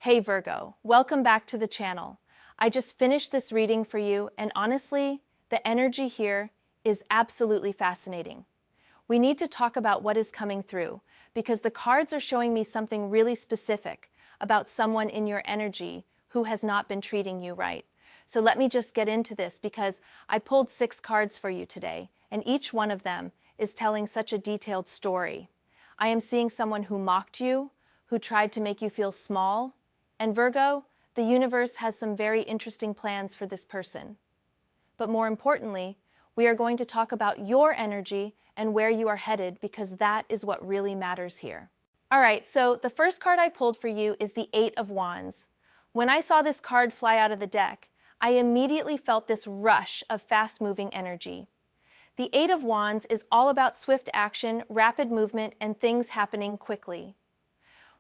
Hey Virgo, welcome back to the channel. I just finished this reading for you, and honestly, the energy here is absolutely fascinating. We need to talk about what is coming through, because the cards are showing me something really specific about someone in your energy who has not been treating you right. So let me just get into this, because I pulled 6 cards for you today, and each one of them is telling such a detailed story. I am seeing someone who mocked you, who tried to make you feel small, and Virgo, the universe has some very interesting plans for this person. But more importantly, we are going to talk about your energy and where you are headed, because that is what really matters here. All right, so the first card I pulled for you is the 8 of Wands. When I saw this card fly out of the deck, I immediately felt this rush of fast-moving energy. The 8 of Wands is all about swift action, rapid movement, and things happening quickly.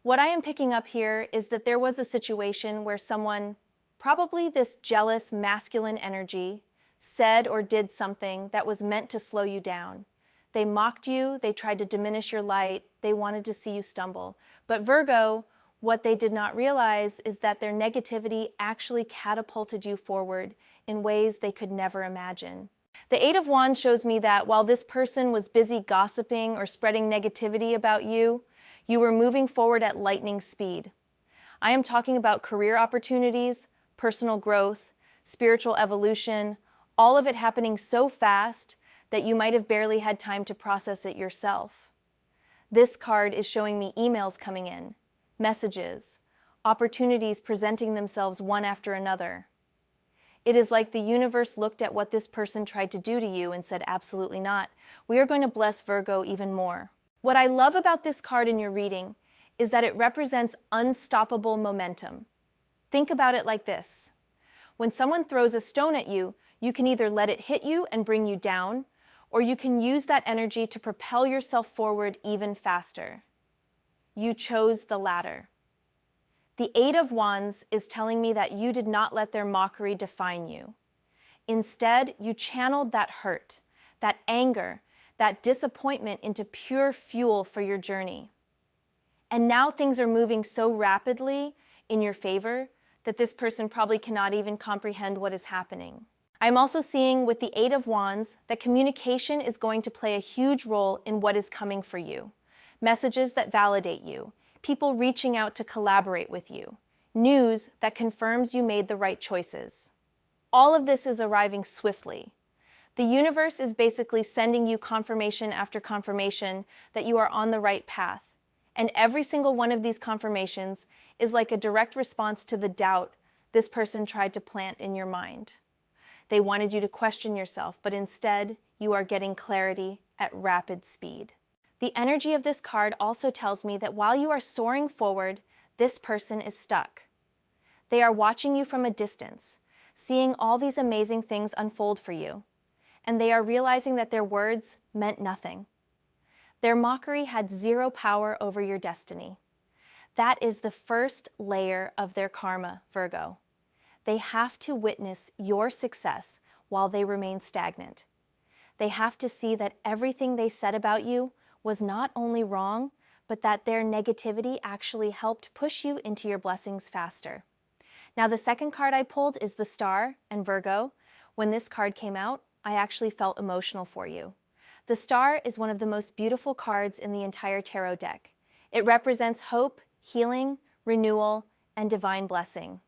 What I am picking up here is that there was a situation where someone, probably this jealous masculine energy, said or did something that was meant to slow you down. They mocked you, they tried to diminish your light, they wanted to see you stumble. But Virgo, what they did not realize is that their negativity actually catapulted you forward in ways they could never imagine. The 8 of Wands shows me that while this person was busy gossiping or spreading negativity about you, you were moving forward at lightning speed. I am talking about career opportunities, personal growth, spiritual evolution, all of it happening so fast that you might have barely had time to process it yourself. This card is showing me emails coming in, messages, opportunities presenting themselves one after another. It is like the universe looked at what this person tried to do to you and said, absolutely not. We are going to bless Virgo even more. What I love about this card in your reading is that it represents unstoppable momentum. Think about it like this. When someone throws a stone at you, you can either let it hit you and bring you down, or you can use that energy to propel yourself forward even faster. You chose the latter. The 8 of Wands is telling me that you did not let their mockery define you. Instead, you channeled that hurt, that anger, that disappointment into pure fuel for your journey. And now things are moving so rapidly in your favor that this person probably cannot even comprehend what is happening. I'm also seeing with the 8 of Wands that communication is going to play a huge role in what is coming for you. Messages that validate you, people reaching out to collaborate with you, news that confirms you made the right choices. All of this is arriving swiftly. The universe is basically sending you confirmation after confirmation that you are on the right path. And every single one of these confirmations is like a direct response to the doubt this person tried to plant in your mind. They wanted you to question yourself, but instead you are getting clarity at rapid speed. The energy of this card also tells me that while you are soaring forward, this person is stuck. They are watching you from a distance, seeing all these amazing things unfold for you. And they are realizing that their words meant nothing. Their mockery had zero power over your destiny. That is the first layer of their karma, Virgo. They have to witness your success while they remain stagnant. They have to see that everything they said about you was not only wrong, but that their negativity actually helped push you into your blessings faster. Now, the second card I pulled is the Star, and Virgo, when this card came out, I actually felt emotional for you. The Star is one of the most beautiful cards in the entire tarot deck. It represents hope, healing, renewal, and divine blessing.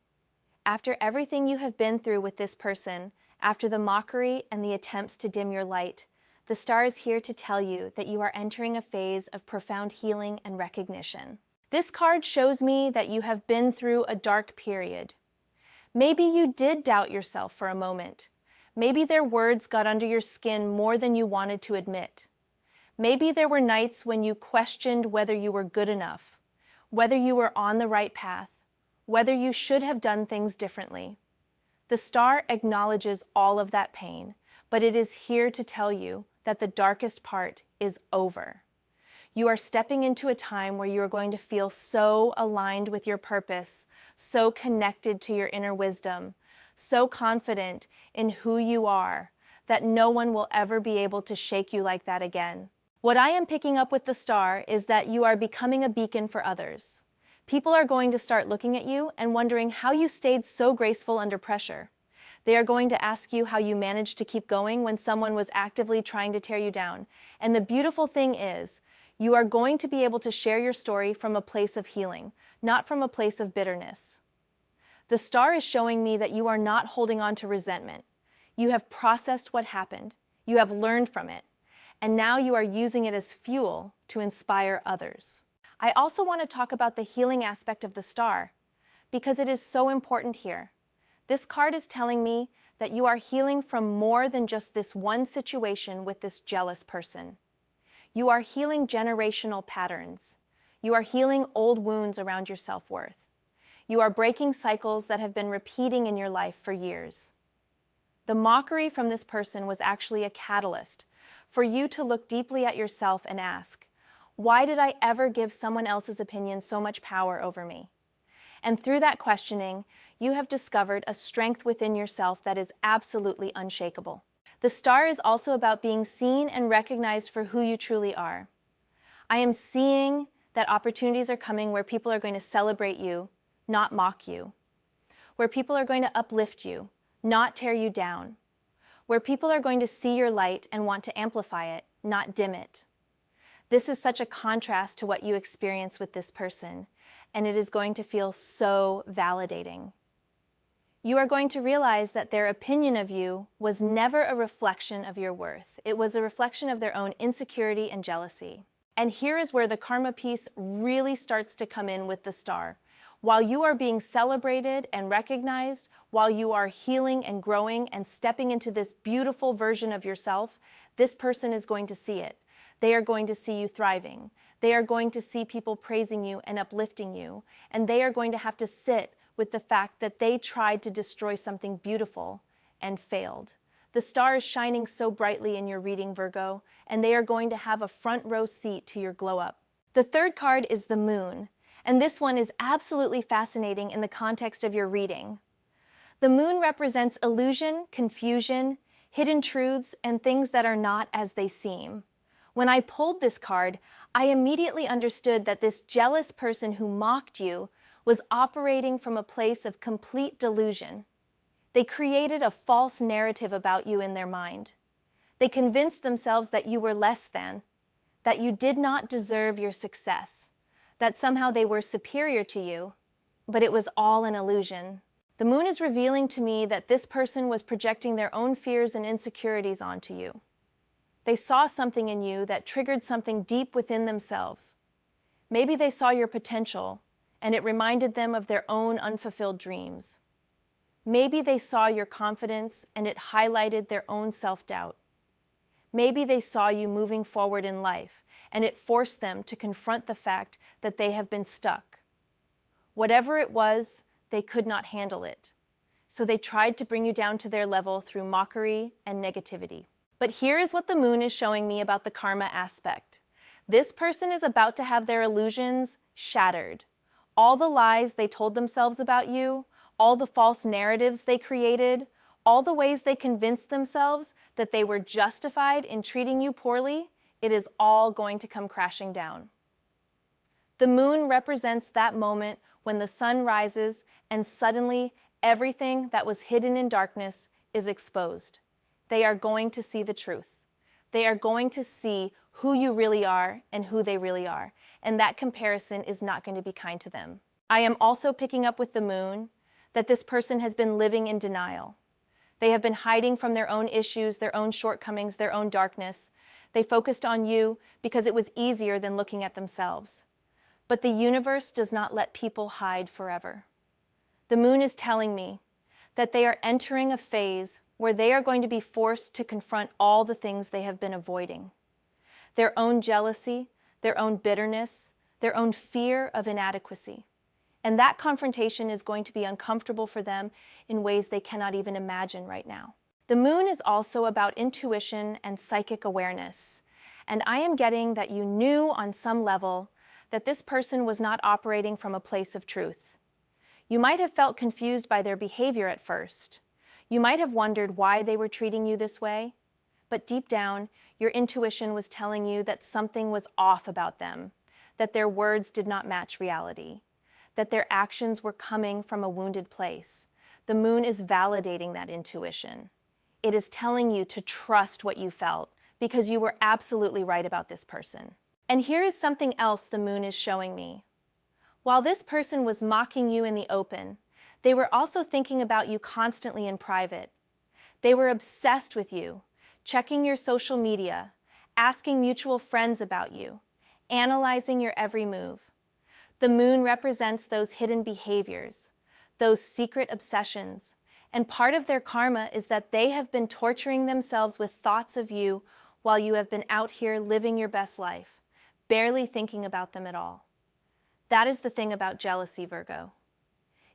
After everything you have been through with this person, after the mockery and the attempts to dim your light, the Star is here to tell you that you are entering a phase of profound healing and recognition. This card shows me that you have been through a dark period. Maybe you did doubt yourself for a moment. Maybe their words got under your skin more than you wanted to admit. Maybe there were nights when you questioned whether you were good enough, whether you were on the right path, whether you should have done things differently. The Star acknowledges all of that pain, but it is here to tell you that the darkest part is over. You are stepping into a time where you are going to feel so aligned with your purpose, so connected to your inner wisdom, so confident in who you are, that no one will ever be able to shake you like that again. What I am picking up with the Star is that you are becoming a beacon for others. People are going to start looking at you and wondering how you stayed so graceful under pressure. They are going to ask you how you managed to keep going when someone was actively trying to tear you down. And the beautiful thing is, you are going to be able to share your story from a place of healing, not from a place of bitterness. The star is showing me that you are not holding on to resentment. You have processed what happened. You have learned from it. And now you are using it as fuel to inspire others. I also want to talk about the healing aspect of the star, because it is so important here. This card is telling me that you are healing from more than just this one situation with this jealous person. You are healing generational patterns. You are healing old wounds around your self-worth. You are breaking cycles that have been repeating in your life for years. The mockery from this person was actually a catalyst for you to look deeply at yourself and ask, why did I ever give someone else's opinion so much power over me? And through that questioning, you have discovered a strength within yourself that is absolutely unshakable. The star is also about being seen and recognized for who you truly are. I am seeing that opportunities are coming where people are going to celebrate you, not mock you. Where people are going to uplift you, not tear you down. Where people are going to see your light and want to amplify it, not dim it. This is such a contrast to what you experience with this person, and it is going to feel so validating. You are going to realize that their opinion of you was never a reflection of your worth. It was a reflection of their own insecurity and jealousy. And here is where the karma piece really starts to come in with the star. While you are being celebrated and recognized, while you are healing and growing and stepping into this beautiful version of yourself, this person is going to see it. They are going to see you thriving. They are going to see people praising you and uplifting you. And they are going to have to sit with the fact that they tried to destroy something beautiful and failed. The star is shining so brightly in your reading, Virgo, and they are going to have a front row seat to your glow up. The third card is the moon, and this one is absolutely fascinating in the context of your reading. The moon represents illusion, confusion, hidden truths, and things that are not as they seem. When I pulled this card, I immediately understood that this jealous person who mocked you was operating from a place of complete delusion. They created a false narrative about you in their mind. They convinced themselves that you were less than, that you did not deserve your success, that somehow they were superior to you, but it was all an illusion. The moon is revealing to me that this person was projecting their own fears and insecurities onto you. They saw something in you that triggered something deep within themselves. Maybe they saw your potential, and it reminded them of their own unfulfilled dreams. Maybe they saw your confidence, and it highlighted their own self-doubt. Maybe they saw you moving forward in life, and it forced them to confront the fact that they have been stuck. Whatever it was, they could not handle it. So they tried to bring you down to their level through mockery and negativity. But here is what the moon is showing me about the karma aspect. This person is about to have their illusions shattered. All the lies they told themselves about you, all the false narratives they created, all the ways they convinced themselves that they were justified in treating you poorly, it is all going to come crashing down. The moon represents that moment when the sun rises and suddenly everything that was hidden in darkness is exposed. They are going to see the truth. They are going to see who you really are and who they really are, and that comparison is not going to be kind to them. I am also picking up with the moon that this person has been living in denial. They have been hiding from their own issues, their own shortcomings, their own darkness. They focused on you because it was easier than looking at themselves. But the universe does not let people hide forever. The moon is telling me that they are entering a phase where they are going to be forced to confront all the things they have been avoiding. Their own jealousy, their own bitterness, their own fear of inadequacy. And that confrontation is going to be uncomfortable for them in ways they cannot even imagine right now. The moon is also about intuition and psychic awareness. And I am getting that you knew on some level that this person was not operating from a place of truth. You might have felt confused by their behavior at first. You might have wondered why they were treating you this way, but deep down, your intuition was telling you that something was off about them, that their words did not match reality, that their actions were coming from a wounded place. The moon is validating that intuition. It is telling you to trust what you felt because you were absolutely right about this person. And here is something else the moon is showing me. While this person was mocking you in the open, they were also thinking about you constantly in private. They were obsessed with you, checking your social media, asking mutual friends about you, analyzing your every move. The moon represents those hidden behaviors, those secret obsessions, and part of their karma is that they have been torturing themselves with thoughts of you while you have been out here living your best life, barely thinking about them at all. That is the thing about jealousy, Virgo.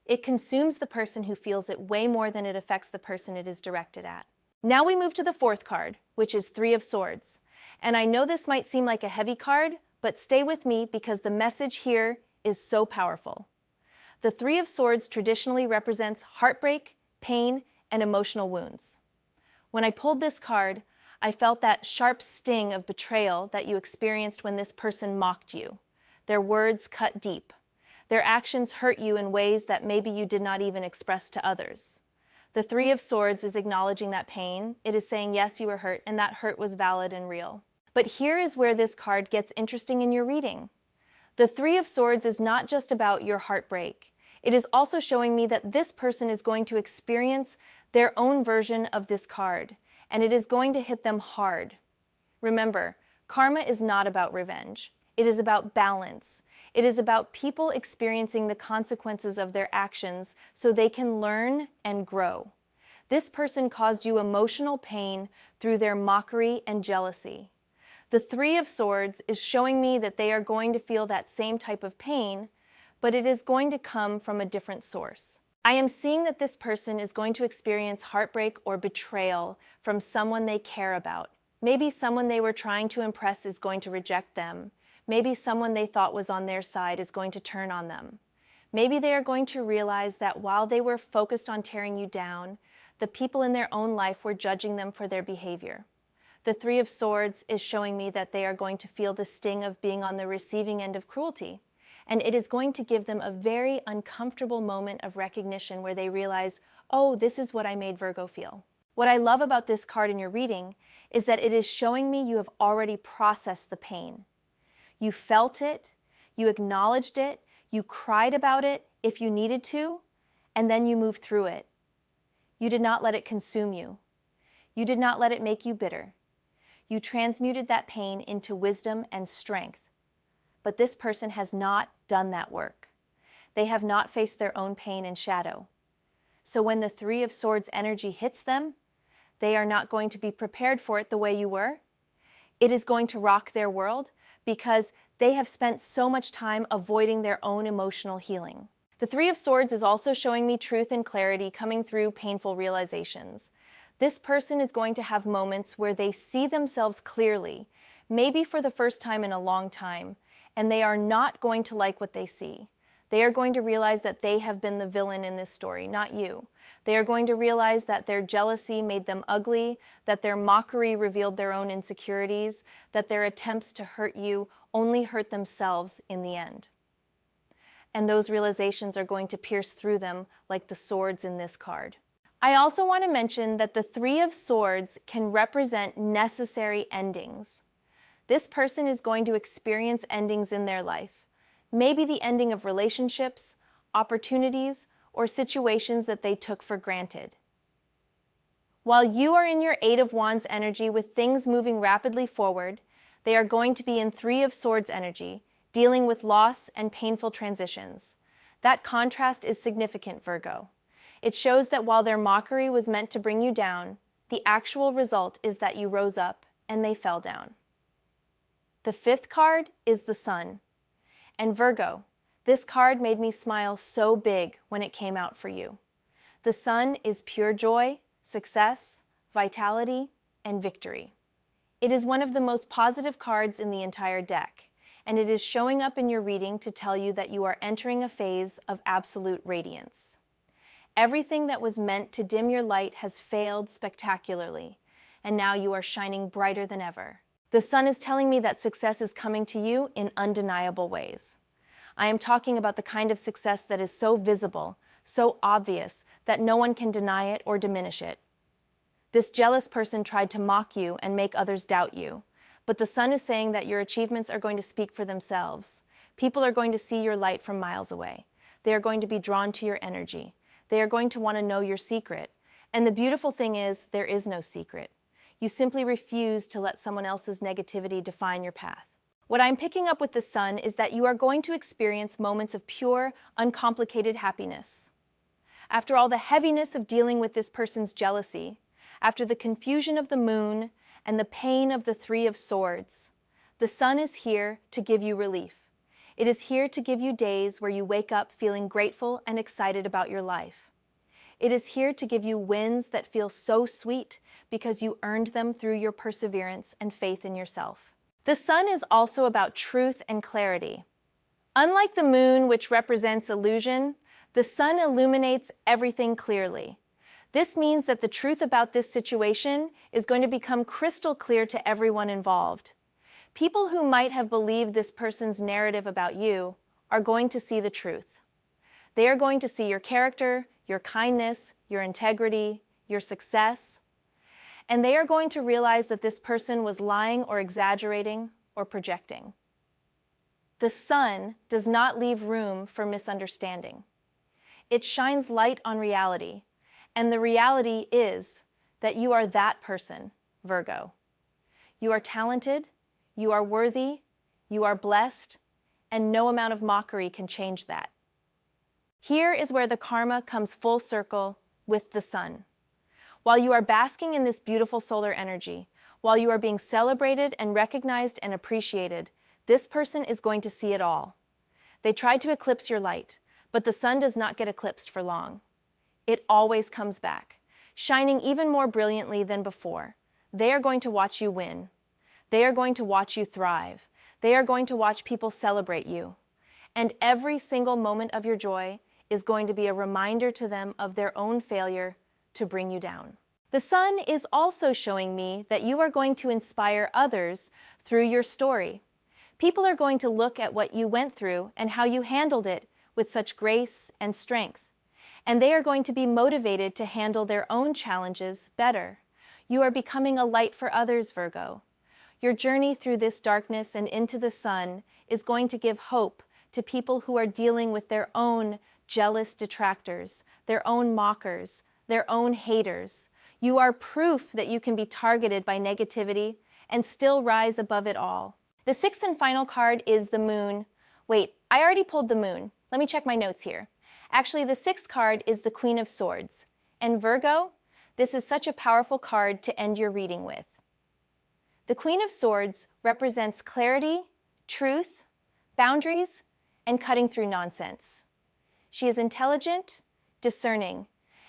It consumes the person who feels it way more than it affects the person it is directed at. Now we move to the fourth card, which is Three of Swords. And I know this might seem like a heavy card, but stay with me because the message here is so powerful. The Three of Swords traditionally represents heartbreak, pain, and emotional wounds. When I pulled this card, I felt that sharp sting of betrayal that you experienced when this person mocked you. Their words cut deep. Their actions hurt you in ways that maybe you did not even express to others. The Three of Swords is acknowledging that pain. It is saying, yes, you were hurt, and that hurt was valid and real. But here is where this card gets interesting in your reading. The Three of Swords is not just about your heartbreak. It is also showing me that this person is going to experience their own version of this card, and it is going to hit them hard. Remember, karma is not about revenge. It is about balance. It is about people experiencing the consequences of their actions so they can learn and grow. This person caused you emotional pain through their mockery and jealousy. The Three of Swords is showing me that they are going to feel that same type of pain, but it is going to come from a different source. I am seeing that this person is going to experience heartbreak or betrayal from someone they care about. Maybe someone they were trying to impress is going to reject them. Maybe someone they thought was on their side is going to turn on them. Maybe they are going to realize that while they were focused on tearing you down, the people in their own life were judging them for their behavior. The Three of Swords is showing me that they are going to feel the sting of being on the receiving end of cruelty. And it is going to give them a very uncomfortable moment of recognition where they realize, oh, this is what I made Virgo feel. What I love about this card in your reading is that it is showing me you have already processed the pain. You felt it, you acknowledged it, you cried about it if you needed to, and then you moved through it. You did not let it consume you. You did not let it make you bitter. You transmuted that pain into wisdom and strength. But this person has not done that work. They have not faced their own pain and shadow. So when the Three of Swords energy hits them, they are not going to be prepared for it the way you were. It is going to rock their world because they have spent so much time avoiding their own emotional healing. The Three of Swords is also showing me truth and clarity coming through painful realizations. This person is going to have moments where they see themselves clearly, maybe for the first time in a long time, and they are not going to like what they see. They are going to realize that they have been the villain in this story, not you. They are going to realize that their jealousy made them ugly, that their mockery revealed their own insecurities, that their attempts to hurt you only hurt themselves in the end. And those realizations are going to pierce through them like the swords in this card. I also want to mention that the Three of Swords can represent necessary endings. This person is going to experience endings in their life. Maybe the ending of relationships, opportunities, or situations that they took for granted. While you are in your Eight of Wands energy with things moving rapidly forward, they are going to be in Three of Swords energy, dealing with loss and painful transitions. That contrast is significant, Virgo. It shows that while their mockery was meant to bring you down, the actual result is that you rose up and they fell down. The fifth card is the Sun. And Virgo, this card made me smile so big when it came out for you. The Sun is pure joy, success, vitality, and victory. It is one of the most positive cards in the entire deck, and it is showing up in your reading to tell you that you are entering a phase of absolute radiance. Everything that was meant to dim your light has failed spectacularly, and now you are shining brighter than ever. The Sun is telling me that success is coming to you in undeniable ways. I am talking about the kind of success that is so visible, so obvious, that no one can deny it or diminish it. This jealous person tried to mock you and make others doubt you, but the sun is saying that your achievements are going to speak for themselves. People are going to see your light from miles away. They are going to be drawn to your energy. They are going to want to know your secret. And the beautiful thing is, there is no secret. You simply refuse to let someone else's negativity define your path. What I'm picking up with the sun is that you are going to experience moments of pure, uncomplicated happiness. After all the heaviness of dealing with this person's jealousy, after the confusion of the moon and the pain of the Three of Swords, the sun is here to give you relief. It is here to give you days where you wake up feeling grateful and excited about your life. It is here to give you wins that feel so sweet because you earned them through your perseverance and faith in yourself. The sun is also about truth and clarity. Unlike the moon, which represents illusion, the sun illuminates everything clearly. This means that the truth about this situation is going to become crystal clear to everyone involved. People who might have believed this person's narrative about you are going to see the truth. They are going to see your character, your kindness, your integrity, your success, and they are going to realize that this person was lying or exaggerating or projecting. The sun does not leave room for misunderstanding. It shines light on reality, and the reality is that you are that person, Virgo. You are talented, you are worthy, you are blessed, and no amount of mockery can change that. Here is where the karma comes full circle with the sun. While you are basking in this beautiful solar energy, while you are being celebrated and recognized and appreciated, this person is going to see it all. They tried to eclipse your light, but the sun does not get eclipsed for long. It always comes back, shining even more brilliantly than before. They are going to watch you win. They are going to watch you thrive. They are going to watch people celebrate you. And every single moment of your joy is going to be a reminder to them of their own failure to bring you down. The sun is also showing me that you are going to inspire others through your story. People are going to look at what you went through and how you handled it with such grace and strength. And they are going to be motivated to handle their own challenges better. You are becoming a light for others, Virgo. Your journey through this darkness and into the sun is going to give hope to people who are dealing with their own jealous detractors, their own mockers, their own haters. You are proof that you can be targeted by negativity and still rise above it all. The sixth and final card is the moon. Wait, I already pulled the moon. Let me check my notes here. Actually, the sixth card is the Queen of Swords. And Virgo, this is such a powerful card to end your reading with. The Queen of Swords represents clarity, truth, boundaries, and cutting through nonsense. She is intelligent, discerning,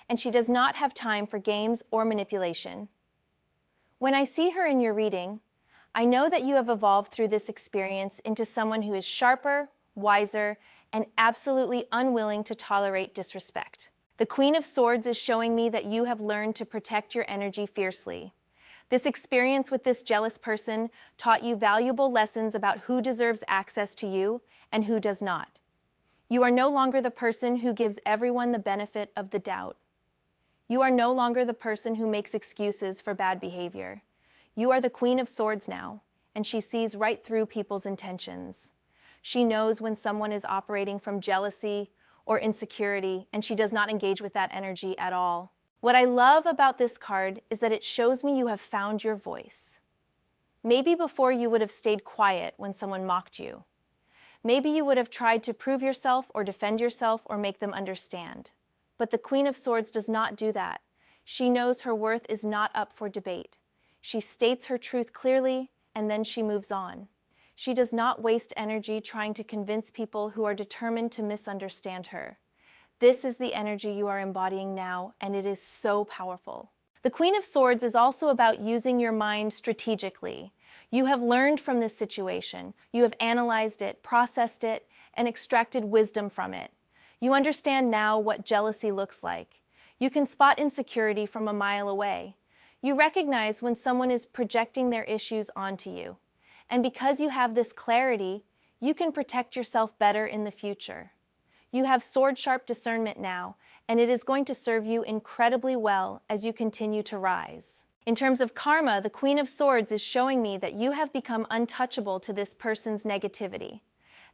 and she does not have time for games or manipulation. When I see her in your reading, I know that you have evolved through this experience into someone who is sharper, wiser, and absolutely unwilling to tolerate disrespect. The Queen of Swords is showing me that you have learned to protect your energy fiercely. This experience with this jealous person taught you valuable lessons about who deserves access to you and who does not. You are no longer the person who gives everyone the benefit of the doubt. You are no longer the person who makes excuses for bad behavior. You are the Queen of Swords now, and she sees right through people's intentions. She knows when someone is operating from jealousy or insecurity, and she does not engage with that energy at all. What I love about this card is that it shows me you have found your voice. Maybe before you would have stayed quiet when someone mocked you. Maybe you would have tried to prove yourself or defend yourself or make them understand. But the Queen of Swords does not do that. She knows her worth is not up for debate. She states her truth clearly, and then she moves on. She does not waste energy trying to convince people who are determined to misunderstand her. This is the energy you are embodying now, and it is so powerful. The Queen of Swords is also about using your mind strategically. You have learned from this situation. You have analyzed it, processed it, and extracted wisdom from it. You understand now what jealousy looks like. You can spot insecurity from a mile away. You recognize when someone is projecting their issues onto you. And because you have this clarity, You can protect yourself better in the future. You have sword-sharp discernment now, and it is going to serve you incredibly well as you continue to rise. In terms of karma, the Queen of Swords is showing me that you have become untouchable to this person's negativity.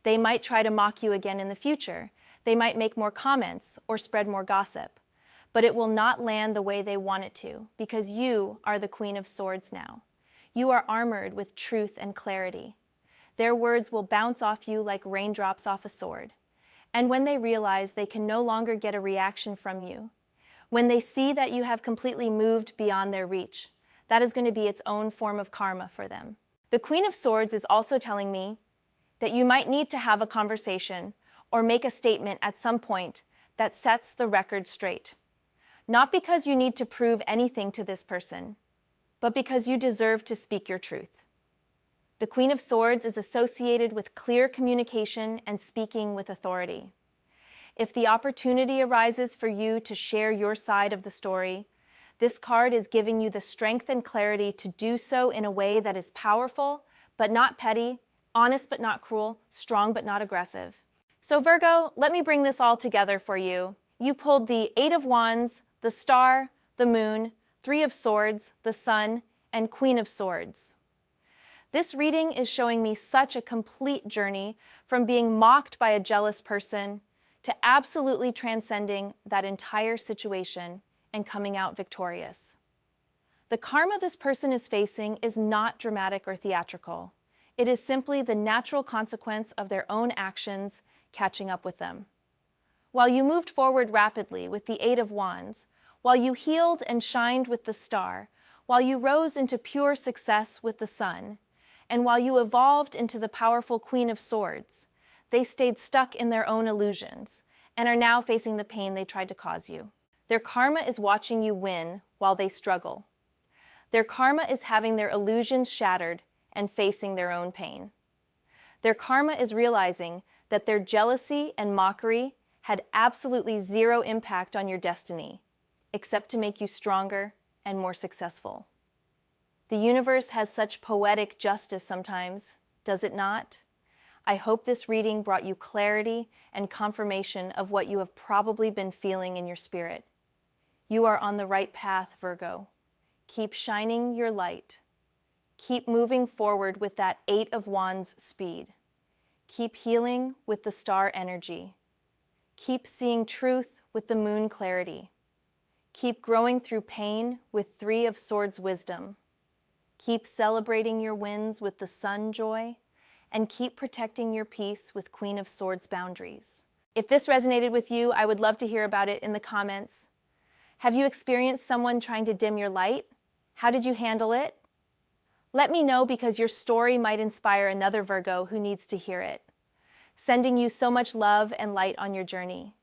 They might try to mock you again in the future. They might make more comments or spread more gossip. But it will not land the way they want it to, because you are the Queen of Swords now. You are armored with truth and clarity. Their words will bounce off you like raindrops off a sword. And when they realize they can no longer get a reaction from you, when they see that you have completely moved beyond their reach, that is going to be its own form of karma for them. The Queen of Swords is also telling me that you might need to have a conversation or make a statement at some point that sets the record straight. Not because you need to prove anything to this person, but because you deserve to speak your truth. The Queen of Swords is associated with clear communication and speaking with authority. If the opportunity arises for you to share your side of the story, this card is giving you the strength and clarity to do so in a way that is powerful, but not petty, honest but not cruel, strong but not aggressive. So Virgo, let me bring this all together for you. You pulled the Eight of Wands, the Star, the Moon, Three of Swords, the Sun, and Queen of Swords. This reading is showing me such a complete journey from being mocked by a jealous person to absolutely transcending that entire situation and coming out victorious. The karma this person is facing is not dramatic or theatrical. It is simply the natural consequence of their own actions catching up with them. While you moved forward rapidly with the Eight of Wands, while you healed and shined with the Star, while you rose into pure success with the Sun, and while you evolved into the powerful Queen of Swords, they stayed stuck in their own illusions and are now facing the pain they tried to cause you. Their karma is watching you win while they struggle. Their karma is having their illusions shattered and facing their own pain. Their karma is realizing that their jealousy and mockery had absolutely zero impact on your destiny, except to make you stronger and more successful. The universe has such poetic justice sometimes, does it not? I hope this reading brought you clarity and confirmation of what you have probably been feeling in your spirit. You are on the right path, Virgo. Keep shining your light. Keep moving forward with that Eight of Wands speed. Keep healing with the Star energy. Keep seeing truth with the Moon clarity. Keep growing through pain with Three of Swords wisdom. Keep celebrating your wins with the Sun joy, and keep protecting your peace with Queen of Swords boundaries. If this resonated with you, I would love to hear about it in the comments. Have you experienced someone trying to dim your light? How did you handle it? Let me know, because your story might inspire another Virgo who needs to hear it. Sending you so much love and light on your journey.